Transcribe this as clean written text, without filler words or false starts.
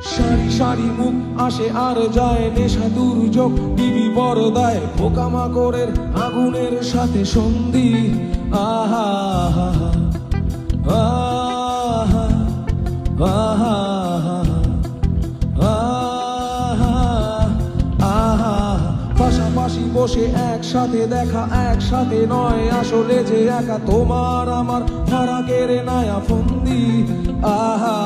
সারি সারি মুখ আসে আর যায়, নেশা দুর্যোগ টিভি পর্দায়, পোকামাকড়ের আগুনের সাথে সন্ধি। আহা আহা আহা আহা, পাশাপাশি বসে একসাথে দেখা, একসাথে নয় আসলে যে একা, তোমার আমার ফারাকের নায়া ফন্দি। আহা